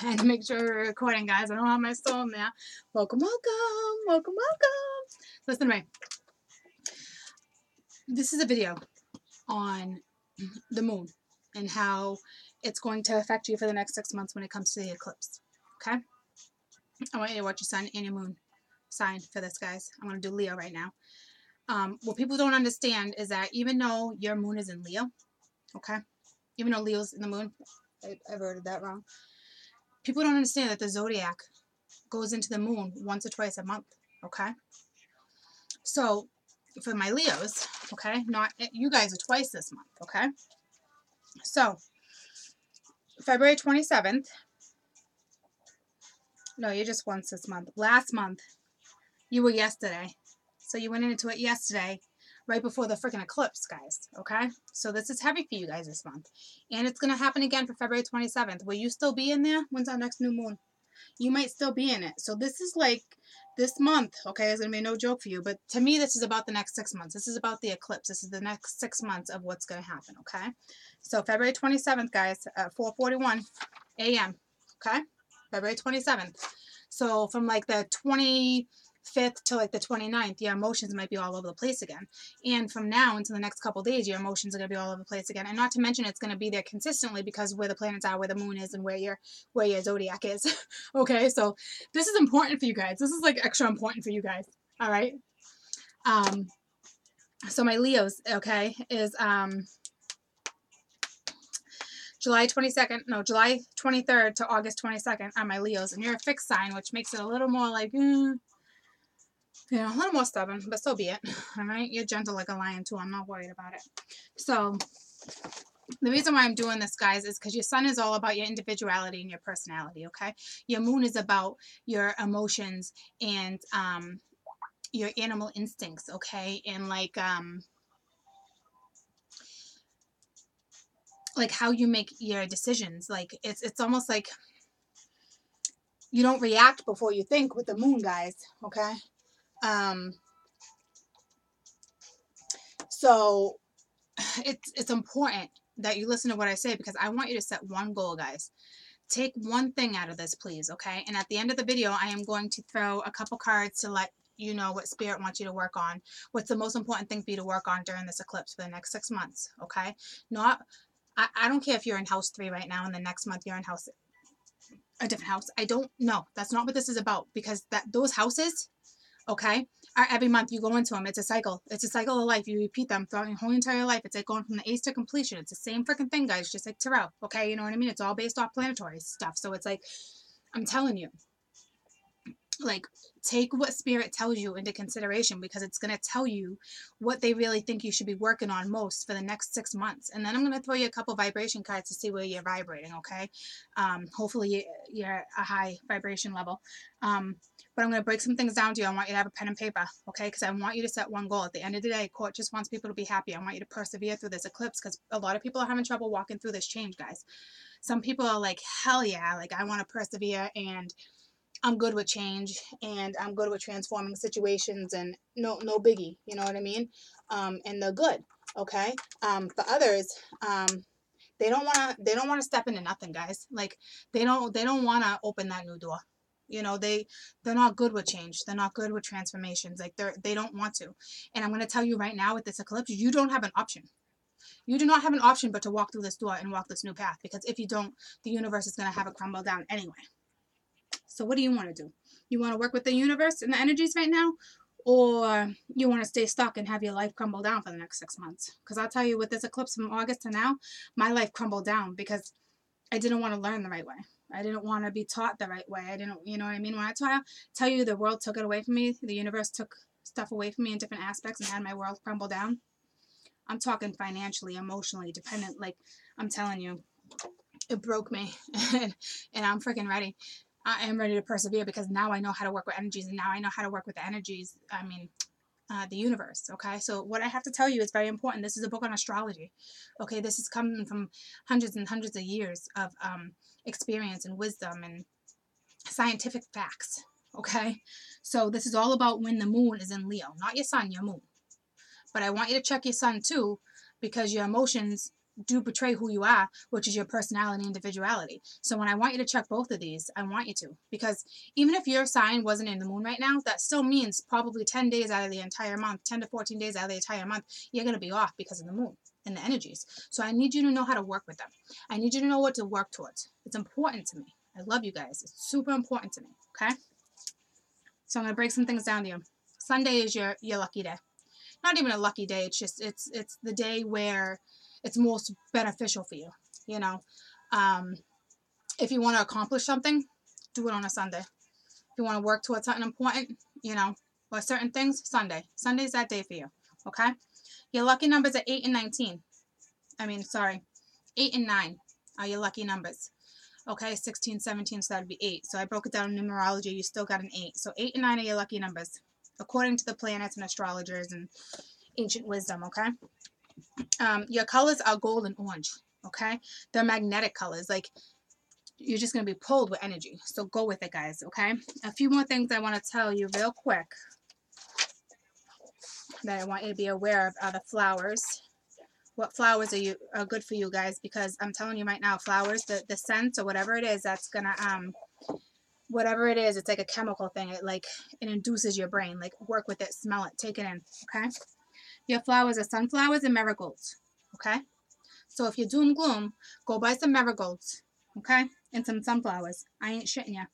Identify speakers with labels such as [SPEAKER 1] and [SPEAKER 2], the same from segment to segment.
[SPEAKER 1] And make sure we're recording, guys. I don't have my phone there. Welcome, welcome, welcome, welcome. Listen to me. This is a video on the moon and how it's going to affect you for the next 6 months when it comes to the eclipse. Okay? I want you to watch your sun and your moon sign for this, guys. I'm going to do Leo right now. What people don't understand is that even though your moon is in Leo, okay? Even though Leo's in the moon, I worded that wrong. People don't understand that the zodiac goes into the moon once or twice a month, okay? So, for my Leos, okay? Not you guys are twice this month, okay? So, February 27th. No, you're just once this month. Last month, you were yesterday. So you went into it yesterday, right before the freaking eclipse, guys, okay? So this is heavy for you guys this month. And it's going to happen again for February 27th. Will you still be in there? When's our next new moon? You might still be in it. So this is like, this month, okay, is going to be no joke for you. But to me, this is about the next 6 months. This is about the eclipse. This is the next 6 months of what's going to happen, okay? So February 27th, guys, at 4:41 a.m., okay? February 27th. So from like the 25th to like the 29th, your emotions might be all over the place again. And from now until the next couple of days, your emotions are going to be all over the place again. And not to mention it's going to be there consistently because where the planets are, where the moon is, and where your zodiac is. Okay, so this is important for you guys. This is like extra important for you guys. All right. So my Leos, okay, is July 23rd to August 22nd are my Leos. And you're a fixed sign, which makes it a little more like, a little more stubborn, but so be it. All right? You're gentle like a lion, too. I'm not worried about it. So, the reason why I'm doing this, guys, is because your sun is all about your individuality and your personality, okay? Your moon is about your emotions and your animal instincts, okay? And like how you make your decisions. Like, it's almost like you don't react before you think with the moon, guys, okay? So it's important that you listen to what I say because I want you to set one goal, guys. Take one thing out of this, please, okay? And at the end of the video, I am going to throw a couple cards to let you know what Spirit wants you to work on. What's the most important thing for you to work on during this eclipse for the next 6 months, okay? I don't care if you're in house 3 right now and the next month you're in a different house. I don't know. That's not what this is about because those houses, okay, every month you go into them. It's a cycle. It's a cycle of life. You repeat them throughout your whole entire life. It's like going from the ace to completion. It's the same freaking thing, guys, just like tarot, okay? You know what I mean? It's all based off planetary stuff. So it's like, I'm telling you, like, take what Spirit tells you into consideration because it's going to tell you what they really think you should be working on most for the next 6 months. And then I'm going to throw you a couple vibration cards to see where you're vibrating, okay? Hopefully you're a high vibration level. But I'm going to break some things down to you. I want you to have a pen and paper, okay? Because I want you to set one goal. At the end of the day, Court just wants people to be happy. I want you to persevere through this eclipse because a lot of people are having trouble walking through this change, guys. Some people are like, hell yeah, like I want to persevere and I'm good with change and I'm good with transforming situations and no biggie, you know what I mean? And they're good, okay? For others, they don't want to step into nothing, guys. Like they don't want to open that new door. You know, they're not good with change. They're not good with transformations. Like they don't want to. And I'm going to tell you right now with this eclipse, you don't have an option. You do not have an option but to walk through this door and walk this new path because if you don't, the universe is going to have it crumble down anyway. So what do you want to do? You want to work with the universe and the energies right now? Or you want to stay stuck and have your life crumble down for the next 6 months? Because I'll tell you, with this eclipse from August to now, my life crumbled down because I didn't want to learn the right way. I didn't want to be taught the right way. I didn't, you know what I mean? When I tell you the world took it away from me, the universe took stuff away from me in different aspects and had my world crumble down. I'm talking financially, emotionally, dependent. Like, I'm telling you, it broke me. And I'm freaking ready. I am ready to persevere because now I know how to work with energies and now I know how to work with the energies, the universe, okay? So what I have to tell you is very important. This is a book on astrology, okay? This is coming from hundreds and hundreds of years of experience and wisdom and scientific facts, okay? So this is all about when the moon is in Leo, not your sun, your moon. But I want you to check your sun too because your emotions do portray who you are, which is your personality and individuality. So when I want you to check both of these, I want you to, because even if your sign wasn't in the moon right now, that still means probably 10 days out of the entire month, 10 to 14 days out of the entire month, you're going to be off because of the moon and the energies. So I need you to know how to work with them. I need you to know what to work towards. It's important to me. I love you guys. It's super important to me. Okay. So I'm going to break some things down to you. Sunday is your lucky day. Not even a lucky day. It's just, it's the day where it's most beneficial for you. You know, if you want to accomplish something, do it on a Sunday. If you want to work towards something important, you know, or certain things, Sunday. Sunday's that day for you. Okay. Your lucky numbers are 8 and 19. 8 and 9 are your lucky numbers. Okay, 16, 17, so that would be 8. So I broke it down in numerology. You still got an 8. So 8 and 9 are your lucky numbers, according to the planets and astrologers and ancient wisdom, okay? Your colors are gold and orange, okay? They're magnetic colors. Like, you're just going to be pulled with energy. So go with it, guys, okay? A few more things I want to tell you real quick that I want you to be aware of are the flowers. What flowers are good for you guys, because I'm telling you right now, flowers, the scent or whatever it is, that's gonna whatever it is, it's like a chemical thing. It induces your brain. Like, work with it, smell it, take it in. Okay. Your flowers are sunflowers and marigolds. Okay. So if you're doom gloom, go buy some marigolds. Okay, and some sunflowers. I ain't shitting you.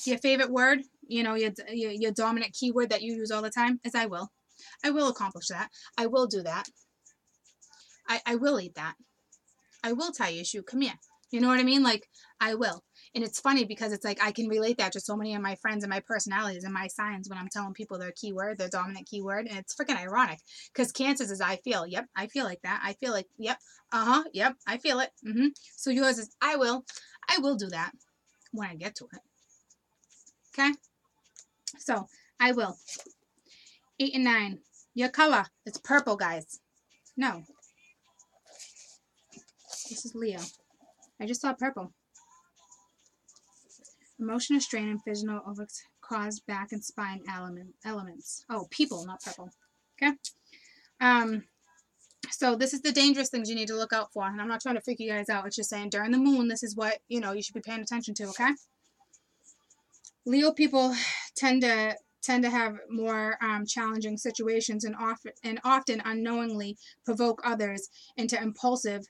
[SPEAKER 1] Your favorite word, you know, your dominant keyword that you use all the time is I will. I will accomplish that. I will do that. I will eat that. I will tie your shoe. Come here. You know what I mean? Like, I will. And it's funny because it's like I can relate that to so many of my friends and my personalities and my signs when I'm telling people their keyword, their dominant keyword. And it's freaking ironic because Cancer's is I feel. Yep, I feel like that. I feel like, yep, yep, I feel it. So yours is I will. I will do that when I get to it. Okay? So, I will. 8 and 9. Your color. It's purple, guys. No. This is Leo. I just saw purple. Emotional strain and physical over caused back and spine elements. Oh, people, not purple. Okay. So this is the dangerous things you need to look out for. And I'm not trying to freak you guys out. It's just saying during the moon, this is what, you know, you should be paying attention to, okay? Leo people tend to have more challenging situations and often unknowingly provoke others into impulsive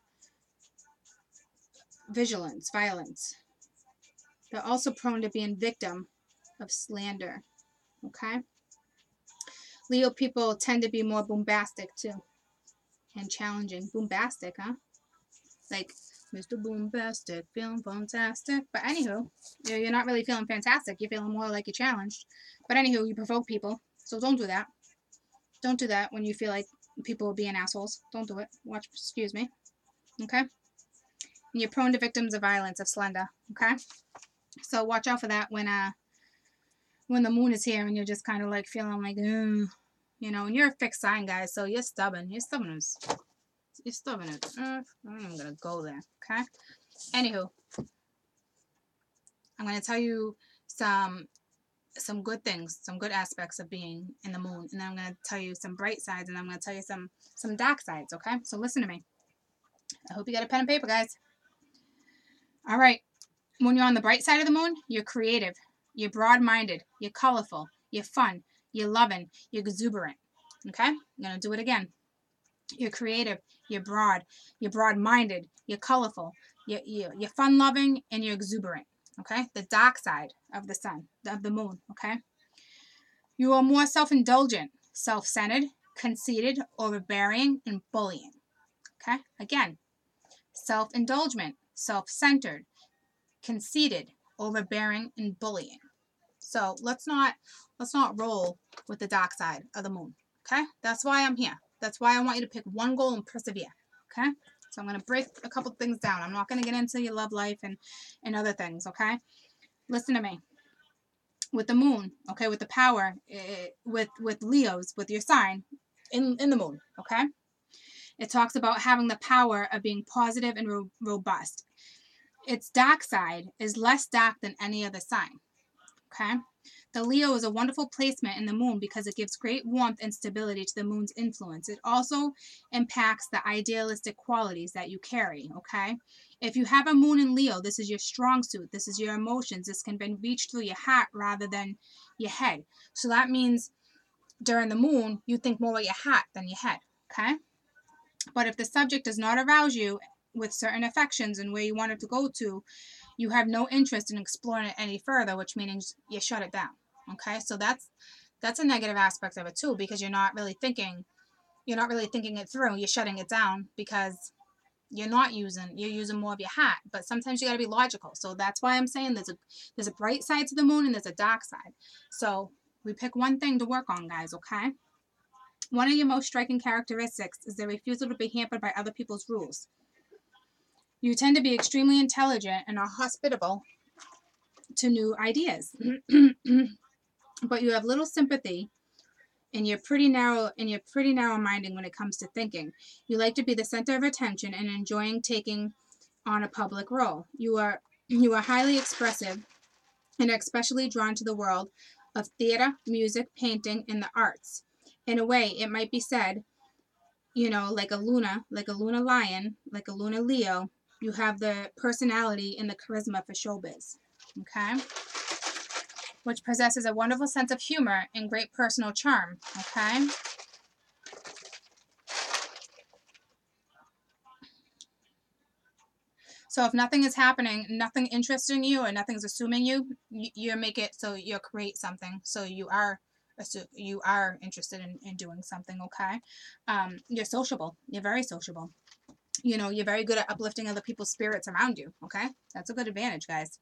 [SPEAKER 1] violence. They're also prone to being victim of slander. Okay? Leo people tend to be more bombastic too. And challenging. Bombastic, huh? Like, Mr. Boombastic, feeling fantastic. But anywho, you're not really feeling fantastic. You're feeling more like you're challenged. But anywho, you provoke people. So don't do that. Don't do that when you feel like people are being assholes. Don't do it. Excuse me. Okay? And you're prone to victims of violence, of slender. Okay? So watch out for that when the moon is here and you're just kind of like feeling like, you know, and you're a fixed sign, guys, so you're stubborn. You're stubborn as earth. I'm even gonna go there, okay? Anywho, I'm gonna tell you some good things, some good aspects of being in the moon, and then I'm gonna tell you some bright sides, and I'm gonna tell you some dark sides, okay? So listen to me. I hope you got a pen and paper, guys. All right. When you're on the bright side of the moon, you're creative, you're broad-minded, you're colorful, you're fun, you're loving, you're exuberant. Okay? I'm going to do it again. You're creative, you're broad-minded, you're colorful, you're fun-loving, and you're exuberant. Okay? The dark side of the sun, of the moon. Okay? You are more self-indulgent, self-centered, conceited, overbearing, and bullying. Okay? Again, self-indulgent, self-centered, conceited, overbearing, and bullying. So let's not roll with the dark side of the moon. Okay? That's why I'm here. That's why I want you to pick one goal and persevere. Okay? So I'm going to break a couple things down. I'm not going to get into your love life and other things. Okay? Listen to me. With the moon, okay, with the power, with Leo's, with your sign in the moon, okay? It talks about having the power of being positive and robust. Its dark side is less dark than any other sign, okay? The Leo is a wonderful placement in the moon because it gives great warmth and stability to the moon's influence. It also impacts the idealistic qualities that you carry, okay? If you have a moon in Leo, this is your strong suit. This is your emotions. This can be reached through your heart rather than your head. So that means during the moon, you think more about your heart than your head, okay? But if the subject does not arouse you with certain affections and where you want it to go to, you have no interest in exploring it any further, which means you shut it down. Okay, so that's a negative aspect of it too, because you're not really thinking it through. You're shutting it down because you're using more of your heart. But sometimes you got to be logical. So that's why I'm saying there's a bright side to the moon and there's a dark side. So we pick one thing to work on, guys. Okay. One of your most striking characteristics is the refusal to be hampered by other people's rules. You tend to be extremely intelligent and are hospitable to new ideas. But you have little sympathy and you're pretty narrow-minded when it comes to thinking. You like to be the center of attention and enjoying taking on a public role. You are highly expressive and are especially drawn to the world of theater, music, painting, and the arts. In a way, it might be said, like a Luna lion, like a Luna Leo, you have the personality and the charisma for showbiz. Okay? Which possesses a wonderful sense of humor and great personal charm, okay? So if nothing is happening, nothing interesting you, or nothing's assuming you, you make it so you'll create something. So you are interested in doing something, okay? You're sociable. You're very sociable. You're very good at uplifting other people's spirits around you, okay? That's a good advantage, guys.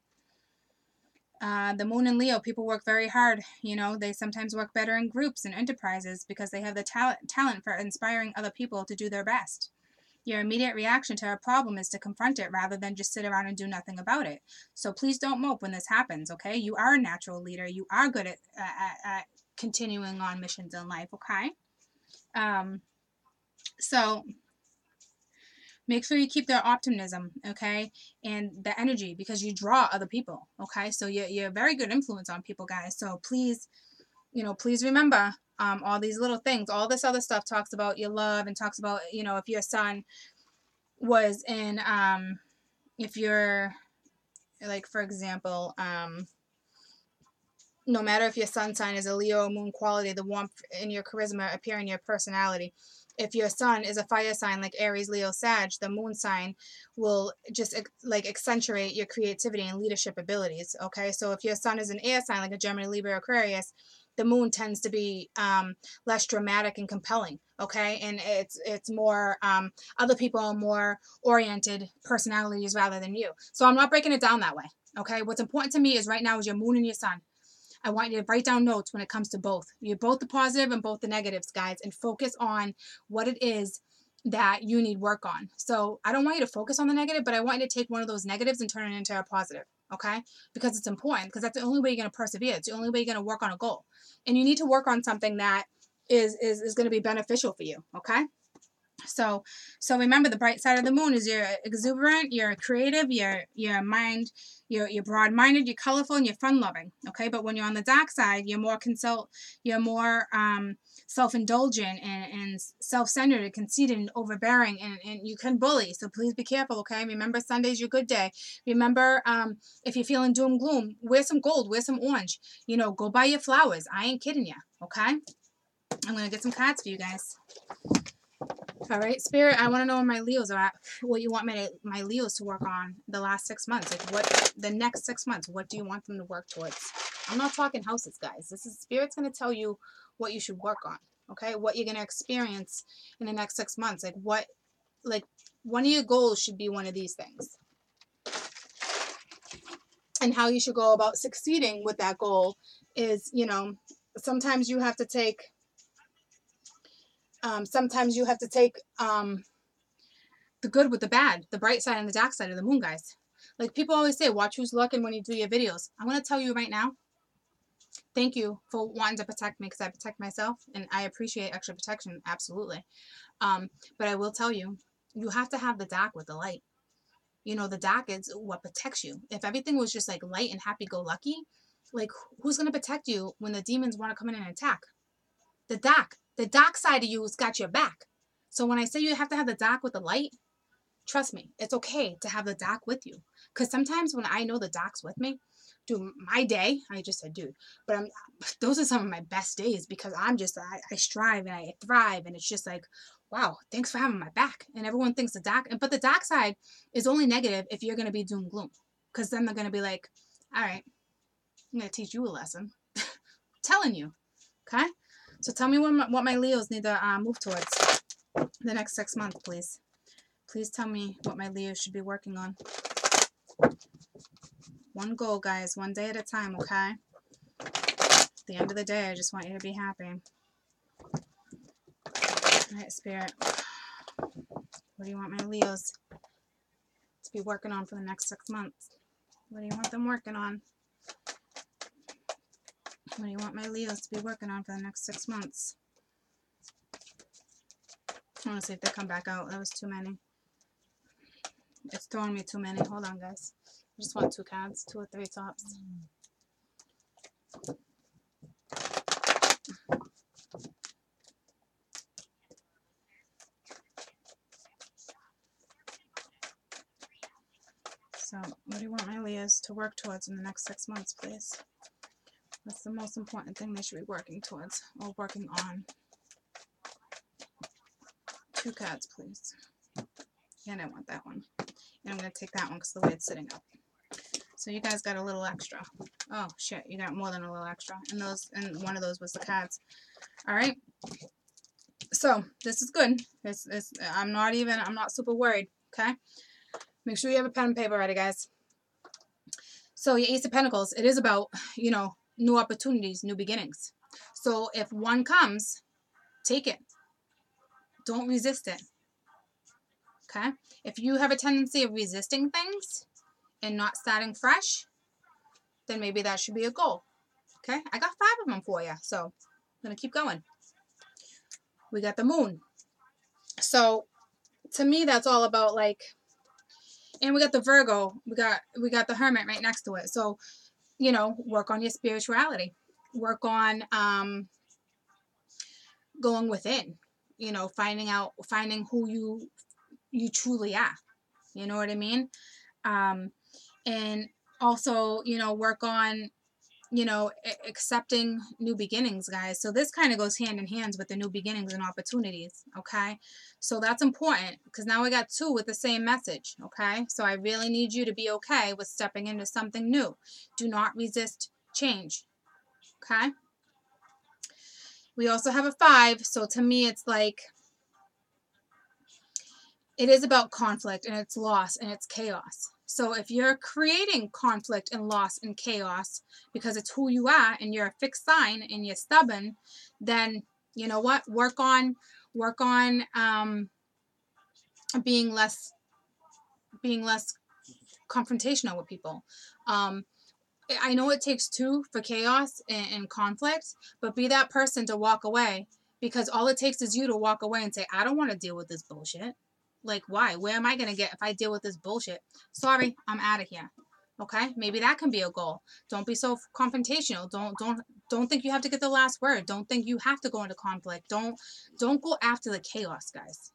[SPEAKER 1] The moon in Leo, people work very hard. They sometimes work better in groups and enterprises because they have the talent for inspiring other people to do their best. Your immediate reaction to a problem is to confront it rather than just sit around and do nothing about it. So please don't mope when this happens, okay? You are a natural leader. You are good at continuing on missions in life, okay? So make sure you keep their optimism, okay, and the energy, because you draw other people, okay? So you're a very good influence on people, guys. So please, please remember all these little things. All this other stuff talks about your love and talks about, if your son was in, if you're, like, for example, no matter if your sun sign is a Leo moon quality, the warmth in your charisma appear in your personality. If your sun is a fire sign like Aries, Leo, Sag, the moon sign will just accentuate your creativity and leadership abilities. Okay, so if your sun is an air sign like a Gemini, Libra, Aquarius, the moon tends to be less dramatic and compelling. Okay, and it's more other people are more oriented personalities rather than you. So I'm not breaking it down that way. Okay, what's important to me is right now is your moon and your sun. I want you to write down notes when it comes to both. You're both the positive and both the negatives, guys, and focus on what it is that you need work on. So I don't want you to focus on the negative, but I want you to take one of those negatives and turn it into a positive, okay? Because it's important, because that's the only way you're going to persevere. It's the only way you're going to work on a goal. And you need to work on something that is going to be beneficial for you, okay? So remember, the bright side of the moon is you're exuberant, you're creative, you're you're broad-minded, you're colorful, and you're fun-loving. Okay, but when you're on the dark side, you're more self-indulgent and self-centered and conceited and overbearing, and you can bully. So please be careful. Okay, remember Sunday's your good day. Remember, if you're feeling doom gloom, wear some gold, wear some orange. Go buy your flowers. I ain't kidding you. Okay, I'm gonna get some cards for you guys. All right, Spirit, I want to know where my Leos are at. What you want my Leos to work on the last 6 months. Like, what the next 6 months, what do you want them to work towards? I'm not talking houses, guys. This is Spirit's going to tell you what you should work on, okay? What you're going to experience in the next 6 months. Like one of your goals should be one of these things. And how you should go about succeeding with that goal is, sometimes you have to take the good with the bad, the bright side and the dark side of the moon, guys. Like people always say, watch who's looking when you do your videos. I'm going to tell you right now, thank you for wanting to protect me, because I protect myself and I appreciate extra protection, absolutely. But I will tell you, you have to have the dark with the light. The dark is what protects you. If everything was just like light and happy-go-lucky, Like, who's going to protect you when the demons want to come in and attack? The dark side of you has got your back. So when I say you have to have the dark with the light, trust me, it's okay to have the dark with you. Because sometimes when I know the dark's with me, dude, my day, I just said, dude, but those are some of my best days because I strive and I thrive. And it's just like, wow, thanks for having my back. And everyone thinks the dark, but the dark side is only negative if you're going to be doom gloom. Because then they're going to be like, all right, I'm going to teach you a lesson. Telling you. Okay? So tell me what my Leos need to move towards the next 6 months, please. Please tell me what my Leos should be working on. One goal, guys. One day at a time, okay? At the end of the day, I just want you to be happy. All right, Spirit. What do you want my Leos to be working on for the next 6 months? What do you want them working on? What do you want my Leos to be working on for the next 6 months? I want to see if they come back out. That was too many. It's throwing me too many. Hold on, guys. I just want 2 cards, 2 or 3 tops. So, what do you want my Leos to work towards in the next 6 months, please? What's the most important thing they should be working towards or working on? 2 cards, please. And I want that one. And I'm going to take that one because the way it's sitting up. So you guys got a little extra. Oh, shit. You got more than a little extra. And one of those was the cards. All right. So this is good. I'm not super worried. Okay. Make sure you have a pen and paper ready, guys. So your Ace of Pentacles, it is about, new opportunities, new beginnings. So if one comes, take it. Don't resist it. Okay? If you have a tendency of resisting things and not starting fresh, then maybe that should be a goal. Okay? I got 5 of them for you. So I'm going to keep going. We got the Moon. So to me, that's all about and we got the Virgo. We got the Hermit right next to it. So, work on your spirituality. Work on going within. Finding who you truly are. You know what I mean? And also, work on, accepting new beginnings, guys. So this kind of goes hand in hand with the new beginnings and opportunities. Okay. So that's important because now we got 2 with the same message. Okay. So I really need you to be okay with stepping into something new. Do not resist change. Okay. We also have a 5. So to me, it's it is about conflict and it's loss and it's chaos. So if you're creating conflict and loss and chaos because it's who you are and you're a fixed sign and you're stubborn, then you know what? Work on being less confrontational with people. I know it takes 2 for chaos and conflict, but be that person to walk away because all it takes is you to walk away and say, I don't want to deal with this bullshit. Like, why? Where am I going to get if I deal with this bullshit? Sorry, I'm out of here. Okay? Maybe that can be a goal. Don't be so confrontational. Don't think you have to get the last word. Don't think you have to go into conflict. Don't go after the chaos, guys.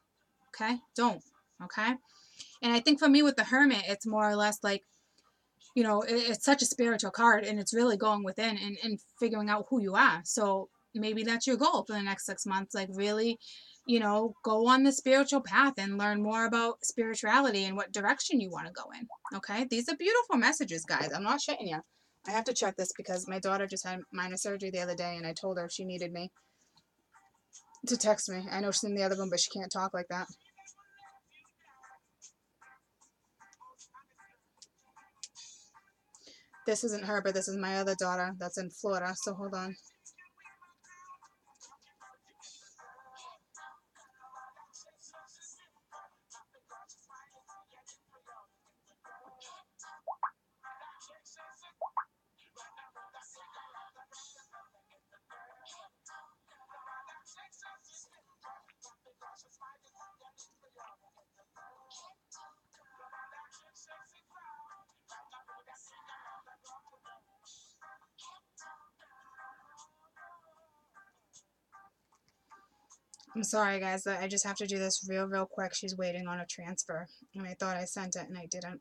[SPEAKER 1] Okay? Don't. Okay? And I think for me with the Hermit, it's more or less it's such a spiritual card and it's really going within and figuring out who you are. So maybe that's your goal for the next 6 months. Really, go on the spiritual path and learn more about spirituality and what direction you want to go in. Okay. These are beautiful messages, guys. I'm not shitting you. I have to check this because my daughter just had minor surgery the other day and I told her if she needed me to text me. I know she's in the other room, but she can't talk like that. This isn't her, but this is my other daughter that's in Florida. So hold on. I'm sorry, guys. I just have to do this real quick. She's waiting on a transfer. And I thought I sent it, and I didn't.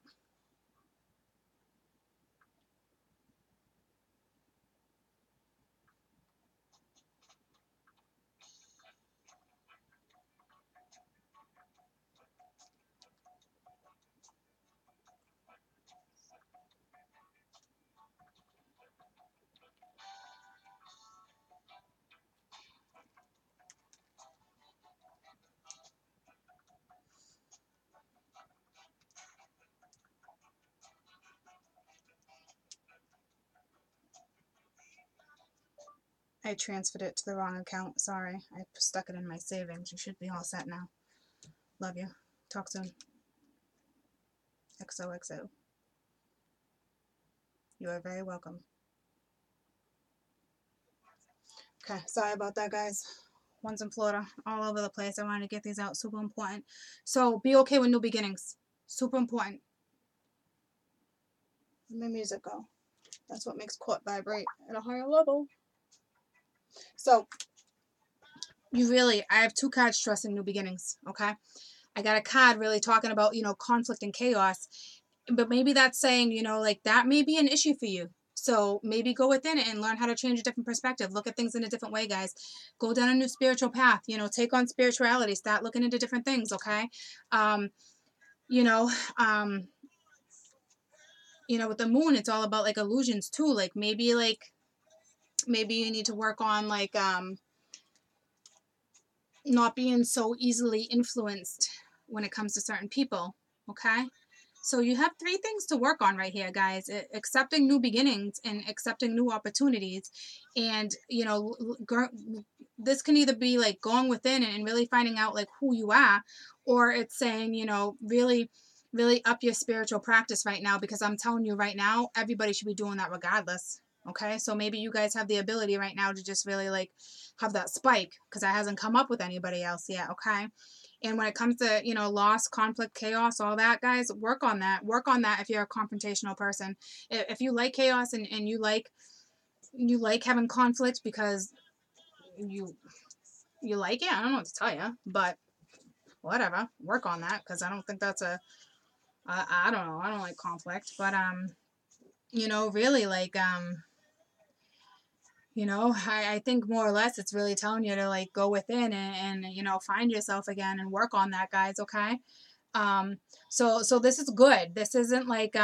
[SPEAKER 1] I transferred it to the wrong account. Sorry. I stuck it in my savings. You should be all set now. Love you. Talk soon. XOXO. You are very welcome. Okay, sorry about that, guys. One's in Florida, all over the place. I wanted to get these out. Super important. So be okay with new beginnings. Super important. Let my music go. That's what makes court vibrate at a higher level. So I have 2 cards stressing new beginnings, okay? I got a card really talking about, conflict and chaos. But maybe that's saying, like that may be an issue for you. So maybe go within it and learn how to change a different perspective. Look at things in a different way, guys. Go down a new spiritual path. Take on spirituality. Start looking into different things, okay? With the moon, it's all about like illusions too. Like maybe you need to work on not being so easily influenced when it comes to certain people, okay? So you have 3 things to work on right here, guys. Accepting new beginnings and accepting new opportunities. And, this can either be like going within and really finding out like who you are, or it's saying, really, really up your spiritual practice right now, because I'm telling you right now, everybody should be doing that regardless. Okay, so maybe you guys have the ability right now to just really like have that spike, because that hasn't come up with anybody else yet. Okay. And when it comes to, loss, conflict, chaos, all that, guys, work on that. Work on that if you're a confrontational person. If you like chaos and you like having conflict because you like it, I don't know what to tell you, but whatever. Work on that, because I don't think that's I don't know. I don't like conflict, but really like I think more or less it's really telling you to like go within and find yourself again and work on that, guys, okay? So this is good. This isn't like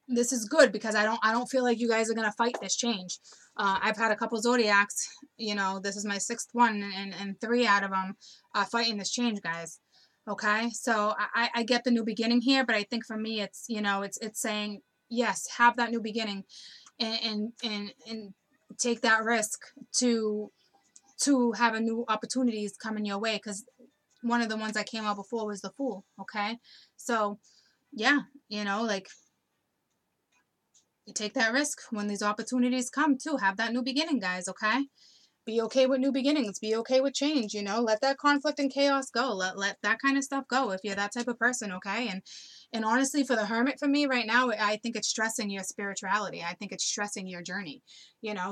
[SPEAKER 1] this is good, because I don't feel like you guys are gonna fight this change. I've had a couple zodiacs, this is my 6th one, and 3 out of them fighting this change, guys. Okay, so I get the new beginning here, but I think for me it's it's saying yes, have that new beginning, and take that risk to have a new opportunities coming your way, because one of the ones that came out before was the Fool. Okay, so yeah, like you take that risk when these opportunities come too. Have that new beginning, guys. Okay, be okay with new beginnings. Be okay with change. Let that conflict and chaos go. Let that kind of stuff go if you're that type of person. Okay, and honestly, for the Hermit, for me right now, I think it's stressing your spirituality. I think it's stressing your journey.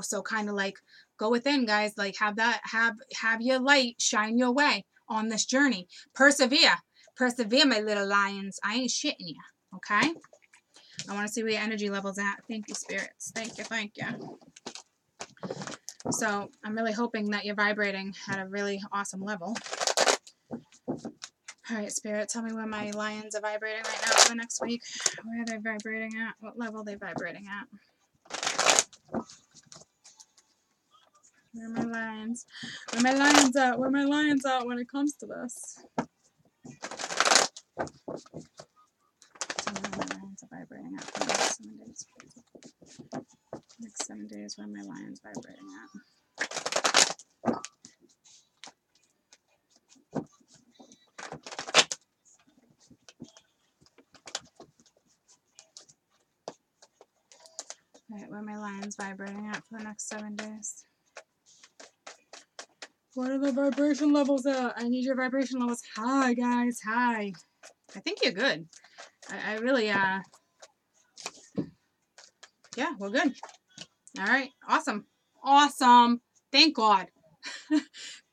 [SPEAKER 1] So kind of like go within, guys. Like have your light shine your way on this journey. Persevere, my little lions. I ain't shitting you. Okay. I want to see where your energy level's at. Thank you, spirits. Thank you. So I'm really hoping that you're vibrating at a really awesome level. All right, Spirit, tell me where my lions are vibrating right now for the next week. Where are they vibrating at? What level are they vibrating at? Where are my lions? Where are my lions at? Where are my lions at when it comes to this? Tell me where my lions are vibrating at for the next 7 days. Next 7 days, where are my lions vibrating at? All right, where are my lions vibrating at for the next 7 days? What are the vibration levels at? I need your vibration levels high, guys. High. I think you're good. I really, yeah, we're good. All right. Awesome. Awesome. Thank God.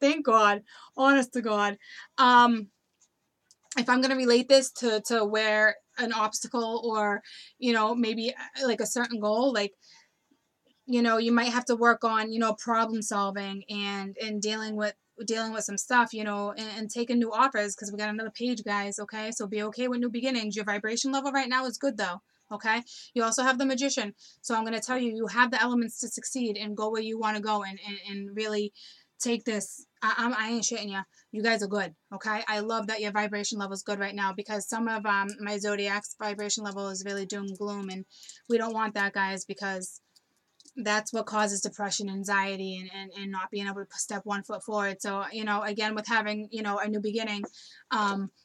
[SPEAKER 1] Thank God. Honest to God. Um, if I'm going to relate this to where an obstacle or, maybe like a certain goal, like, you might have to work on, problem solving and dealing with some stuff, and taking new offers, because we got another page, guys. Okay, so be okay with new beginnings. Your vibration level right now is good, though. Okay, you also have the Magician, so I'm going to tell you, you have the elements to succeed and go where you want to go, and really take this. I ain't shitting you. You guys are good. Okay, I love that your vibration level is good right now, because some of my zodiac's vibration level is really doom and gloom, and we don't want that, guys, because that's what causes depression, anxiety, and not being able to step 1 foot forward. So, again, with having, a new beginning,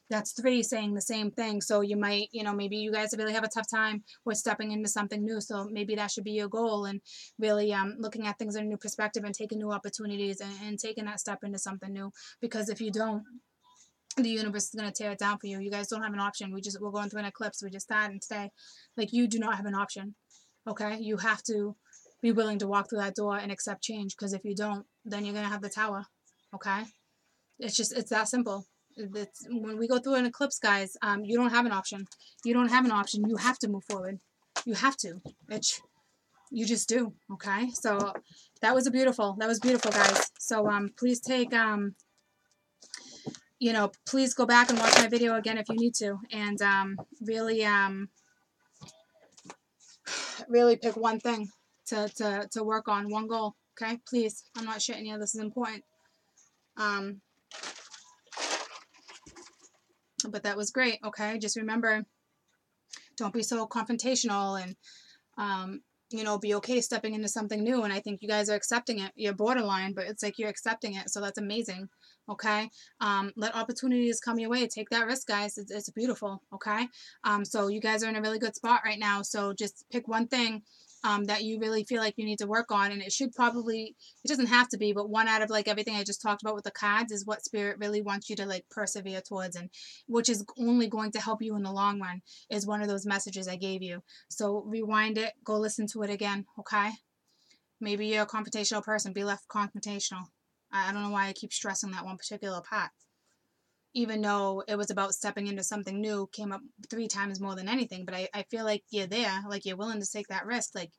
[SPEAKER 1] that's 3 saying the same thing. So you might, maybe you guys really have a tough time with stepping into something new. So maybe that should be your goal, and really looking at things in a new perspective and taking new opportunities, and taking that step into something new. Because if you don't, the universe is going to tear it down for you. You guys don't have an option. We're going through an eclipse. We just started today. Like, you do not have an option. Okay, you have to be willing to walk through that door and accept change, because if you don't, then you're gonna have the tower. Okay, it's that simple. When we go through an eclipse, guys, you don't have an option. You don't have an option. You have to move forward. You have to. You just do. Okay, so that was beautiful, guys. So please take please go back and watch my video again if you need to, and really pick one thing to work on, one goal. Okay, please. I'm not shitting you. This is important. But that was great. Okay, just remember, don't be so confrontational, and be okay stepping into something new. And I think you guys are accepting it. You're borderline, but it's like you're accepting it, so that's amazing. Okay, let opportunities come your way. Take that risk, guys. It's beautiful. Okay, so you guys are in a really good spot right now. So just pick one thing that you really feel like you need to work on, and it doesn't have to be, but one out of like everything I just talked about with the cards is what spirit really wants you to like persevere towards, and which is only going to help you in the long run, is one of those messages I gave you. So rewind it, go listen to it again. Okay, maybe you're a confrontational person, be left confrontational. I don't know why I keep stressing that one particular part, even though it was about stepping into something new, came up 3 times more than anything. But I feel like you're there, like you're willing to take that risk, like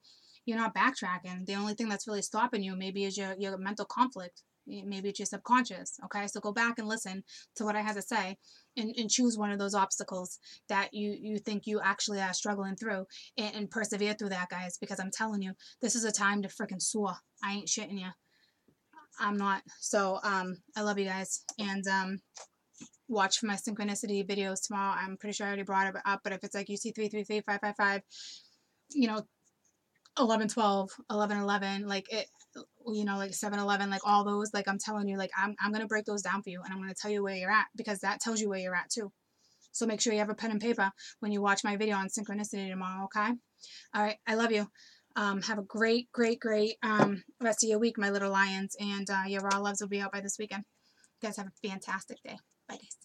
[SPEAKER 1] you're not backtracking. The only thing that's really stopping you maybe is your mental conflict. Maybe it's your subconscious. Okay, so go back and listen to what I had to say, and choose one of those obstacles that you think you actually are struggling through, and persevere through that, guys, because I'm telling you, this is a time to freaking soar. I ain't shitting you. I'm not. So I love you guys, and watch for my synchronicity videos tomorrow. I'm pretty sure I already brought it up, but if it's like you see 333 555, 1112, 1111, like it, like 711, like all those, like I'm telling you, like I'm gonna break those down for you, and I'm gonna tell you where you're at, because that tells you where you're at too. So make sure you have a pen and paper when you watch my video on synchronicity tomorrow. Okay. All right. I love you. Have a great, great, great rest of your week, my little lions, and your raw loves will be out by this weekend. You guys have a fantastic day. Bye, guys.